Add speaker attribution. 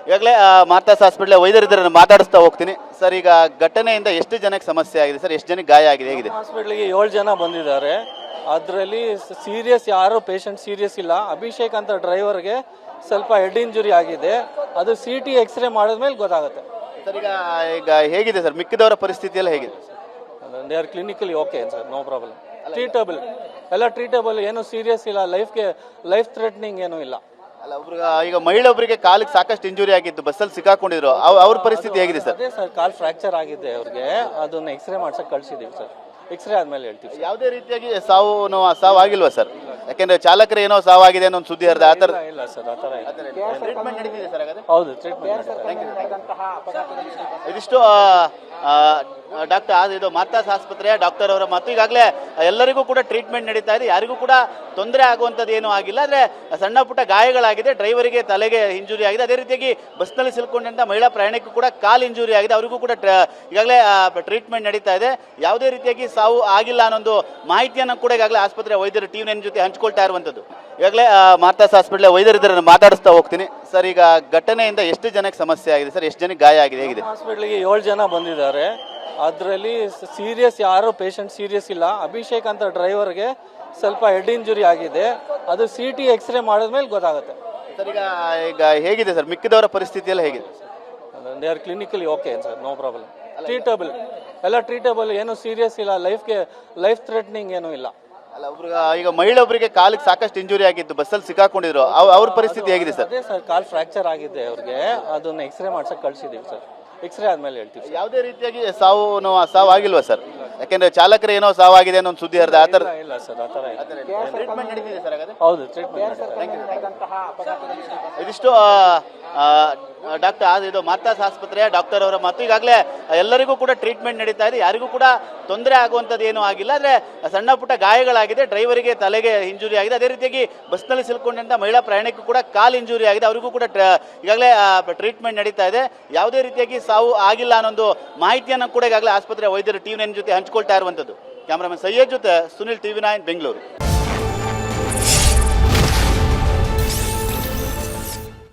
Speaker 1: ಈಗಾಗಲೇ Martha's hospital ವೈದ್ಯರಿದ್ದರನ್ನು ಮಾತಾಡಿಸ್ತಾ ಹೋಗ್ತೀನಿ sir. ಈಗ ಘಟನೆಯಿಂದ ಎಷ್ಟು ಜನಕ್ಕೆ ಸಮಸ್ಯೆ ಆಗಿದೆ ಸರ್, ಎಷ್ಟು ಜನಕ್ಕೆ ಗಾಯ ಆಗಿದೆ, ಹೇಗಿದೆ?
Speaker 2: ಹಾಸ್ಪಿಟ್ಲಿಗೆ 7 ಜನ ಬಂದಿದ್ದಾರೆ. ಅದರಲ್ಲಿ ಸೀರಿಯಸ್ ಯಾರು ಪೇಷಂಟ್ ಸೀರಿಯಸ್ ಇಲ್ಲ. ಅಭಿಷೇಕ್ ಅಂತ ಡ್ರೈವರ್ಗೆ ಸ್ವಲ್ಪ ಹೆಡ್ ಇಂಜುರಿ ಆಗಿದೆ. ಅದು CT ಎಕ್ಸ್ರೇ ಮಾಡಿದ್ಮೇಲೆ ಗೊತ್ತಾಗುತ್ತೆ
Speaker 1: ಸರ್. ಈಗ ಈಗ ಹೇಗಿದೆ ಸರ್, ಮಿಕ್ಕಿದವರ ಪರಿಸ್ಥಿತಿ ಎಲ್ಲ ಹೇಗಿದೆ?
Speaker 2: They are clinically okay sir, no problem, treatable, ಎಲ್ಲ ಟ್ರೀಟಬಲ್, ಏನು ಸೀರಿಯಸ್ ಇಲ್ಲ, ಲೈಫ್ ಥ್ರೆಟ್ನಿಂಗ್ ಏನೂ ಇಲ್ಲ.
Speaker 1: ಅಲ್ಲ, ಈಗ ಮಹಿಳೆಯೊಬ್ಬರಿಗೆ ಕಾಲಿಗೆ ಸಾಕಷ್ಟು ಇಂಜುರಿ ಆಗಿತ್ತು, ಬಸ್ಸಲ್ಲಿ ಸಿಕ್ಕಾಕೊಂಡಿದ್ರು, ಅವ್ರ ಪರಿಸ್ಥಿತಿ ಹೇಗಿದೆ ಸರ್?
Speaker 2: ಅದೇ ಸರ್, ಕಾಲ್ ಫ್ರಾಕ್ಚರ್ ಆಗಿದೆ ಅವ್ರಿಗೆ. ಅದನ್ನ ಎಕ್ಸ್ರೇ ಮಾಡ್ಸಕ್ಕೆ ಕಳ್ಸಿದೀವಿ ಸರ್. ಎಕ್ಸ್ರೇ ಆದ್ಮೇಲೆ ಹೇಳ್ತೀವಿ.
Speaker 1: ಯಾವುದೇ ರೀತಿಯಾಗಿ ಸಾವು ಆಗಿಲ್ವಾ ಸರ್? ಯಾಕೆಂದ್ರೆ ಚಾಲಕರು ಏನೋ ಸಾವಾಗಿದೆ ಅನ್ನೋ ಒಂದು ಸುದ್ದಿ ಹರಿದ. ಆ ಥರ
Speaker 2: ಇಲ್ಲ ಸರ್, ಆ ಥರ ಇಲ್ಲ.
Speaker 1: ಟ್ರೀಟ್ಮೆಂಟ್ ನಡೀತಿದೆ ಸರ್?
Speaker 2: ಹೌದು, ಟ್ರೀಟ್ಮೆಂಟ್.
Speaker 1: ಇದಿಷ್ಟು ಡಾಕ್ಟರ್ ಇದು ಮಾರ್ತಾಸ್ ಆಸ್ಪತ್ರೆಯ ಡಾಕ್ಟರ್ ಅವರ ಮಾತು. ಈಗಾಗಲೇ ಎಲ್ಲರಿಗೂ ಕೂಡ ಟ್ರೀಟ್ಮೆಂಟ್ ನಡೀತಾ ಇದೆ, ಯಾರಿಗೂ ಕೂಡ ತೊಂದರೆ ಆಗುವಂಥದ್ದು ಏನೂ ಆಗಿಲ್ಲ. ಆದರೆ ಸಣ್ಣ ಪುಟ್ಟ ಗಾಯಗಳಾಗಿದೆ, ಡ್ರೈವರಿಗೆ ತಲೆಗೆ ಇಂಜುರಿ ಆಗಿದೆ. ಅದೇ ರೀತಿಯಾಗಿ ಬಸ್ನಲ್ಲಿ ಸಿಲ್ಕೊಂಡಂಥ ಮಹಿಳಾ ಪ್ರಯಾಣಿಕರು ಕೂಡ ಕಾಲು ಇಂಜುರಿ ಆಗಿದೆ, ಅವರಿಗೂ ಕೂಡ ಈಗಾಗಲೇ ಟ್ರೀಟ್ಮೆಂಟ್ ನಡೀತಾ ಇದೆ. ಯಾವುದೇ ರೀತಿಯಾಗಿ ಸಾವು ಆಗಿಲ್ಲ ಅನ್ನೊಂದು ಮಾಹಿತಿಯನ್ನು ಕೂಡ ಈಗಾಗಲೇ ಆಸ್ಪತ್ರೆ ವೈದ್ಯರು TV9 ಜೊತೆ ಹಂಚ್ಕೊಳ್ತಾ ಇರುವಂಥದ್ದು. ಈಗಾಗಲೇ ಮಾರ್ತಾಸ್ ಹಾಸ್ಪಿಟಲ್ ವೈದ್ಯರಿದ್ದರನ್ನು ಮಾತಾಡಿಸ್ತಾ ಹೋಗ್ತೀನಿ ಸರ್. ಈಗ ಘಟನೆಯಿಂದ ಎಷ್ಟು ಜನಕ್ಕೆ ಸಮಸ್ಯೆ ಆಗಿದೆ ಸರ್, ಎಷ್ಟು ಜನಕ್ಕೆ ಗಾಯ ಆಗಿದೆ, ಹೇಗಿದೆ?
Speaker 2: ಹಾಸ್ಪಿಟ್ಲಿಗೆ 7 ಜನ ಬಂದಿದ್ದಾರೆ. ಅದರಲ್ಲಿ ಸೀರಿಯಸ್ ಯಾರು ಪೇಷಂಟ್ ಸೀರಿಯಸ್ ಇಲ್ಲ. ಅಭಿಷೇಕ್ ಅಂತ ಡ್ರೈವರ್ಗೆ ಸ್ವಲ್ಪ ಹೆಡ್ ಇಂಜುರಿ ಆಗಿದೆ. ಅದು CT ಎಕ್ಸ್ರೇ ಮಾಡಿದ್ಮೇಲೆ ಗೊತ್ತಾಗುತ್ತೆ
Speaker 1: ಸರ್. ಈಗ ಹೇಗಿದೆ ಸರ್, ಮಿಕ್ಕಿದವರ ಪರಿಸ್ಥಿತಿ ಎಲ್ಲ ಹೇಗಿದೆ?
Speaker 2: They are clinically okay sir, no problem, treatable, ಎಲ್ಲ ಟ್ರೀಟಬಲ್, ಏನು ಸೀರಿಯಸ್ ಇಲ್ಲ, ಲೈಫ್ ಥ್ರೆಟ್ನಿಂಗ್ ಏನೂ ಇಲ್ಲ.
Speaker 1: ಅಲ್ಲ, ಈಗ ಮಹಿಳೆಯೊಬ್ಬರಿಗೆ ಕಾಲಿಗೆ ಸಾಕಷ್ಟು ಇಂಜುರಿ ಆಗಿತ್ತು, ಬಸ್ಸಲ್ಲಿ ಸಿಕ್ಕಾಕೊಂಡಿದ್ರು, ಅವ್ರ ಪರಿಸ್ಥಿತಿ ಹೇಗಿದೆ ಸರ್?
Speaker 2: ಅದೇ ಸರ್, ಕಾಲ್ ಫ್ರಾಕ್ಚರ್ ಆಗಿದೆ ಅವ್ರಿಗೆ. ಅದನ್ನ ಎಕ್ಸ್ರೇ ಮಾಡ್ಸಕ್ಕೆ ಕಳ್ಸಿದೀವಿ ಸರ್. ಎಕ್ಸ್ರೇ ಆದ್ಮೇಲೆ ಹೇಳ್ತೀವಿ.
Speaker 1: ಯಾವುದೇ ರೀತಿಯಾಗಿ ಸಾವು ಆಗಿಲ್ವಾ ಸರ್? ಯಾಕೆಂದ್ರೆ ಚಾಲಕರು ಏನೋ ಸಾವಾಗಿದೆ ಅನ್ನೋ ಒಂದು ಸುದ್ದಿ ಹರಿದ. ಆ ಥರ
Speaker 2: ಇಲ್ಲ ಸರ್, ಆ ಥರ ಇಲ್ಲ.
Speaker 1: ಟ್ರೀಟ್ಮೆಂಟ್ ನಡೀತಿದೆ ಸರ್?
Speaker 2: ಹೌದು, ಟ್ರೀಟ್ಮೆಂಟ್.
Speaker 1: ಇದಿಷ್ಟು ಡಾಕ್ಟರ್ ಇದು ಮಾರ್ತಾಸ್ ಆಸ್ಪತ್ರೆಯ ಡಾಕ್ಟರ್ ಅವರ ಮಾತು. ಈಗಾಗಲೇ ಎಲ್ಲರಿಗೂ ಕೂಡ ಟ್ರೀಟ್ಮೆಂಟ್ ನಡೀತಾ ಇದೆ, ಯಾರಿಗೂ ಕೂಡ ತೊಂದರೆ ಆಗುವಂಥದ್ದು ಏನೂ ಆಗಿಲ್ಲ. ಆದರೆ ಸಣ್ಣ ಪುಟ್ಟ ಗಾಯಗಳಾಗಿದೆ, ಡ್ರೈವರಿಗೆ ತಲೆಗೆ ಇಂಜುರಿ ಆಗಿದೆ. ಅದೇ ರೀತಿಯಾಗಿ ಬಸ್ನಲ್ಲಿ ಸಿಲ್ಕೊಂಡಂಥ ಮಹಿಳಾ ಪ್ರಯಾಣಿಕರು ಕೂಡ ಕಾಲು ಇಂಜುರಿ ಆಗಿದೆ, ಅವರಿಗೂ ಕೂಡ ಈಗಾಗಲೇ ಟ್ರೀಟ್ಮೆಂಟ್ ನಡೀತಾ ಇದೆ. ಯಾವುದೇ ರೀತಿಯಾಗಿ ಸಾವು ಆಗಿಲ್ಲ ಅನ್ನೊಂದು ಮಾಹಿತಿಯನ್ನು ಕೂಡ ಈಗಾಗಲೇ ಆಸ್ಪತ್ರೆ ವೈದ್ಯರು TV9 ಜೊತೆ ಹಂಚ್ಕೊಳ್ತಾ ಇರುವಂಥದ್ದು. ಕ್ಯಾಮರಾಮನ್ ಸೈಯದ್ ಜೊತೆ ಸುನಿಲ್, TV9 ಬೆಂಗಳೂರು.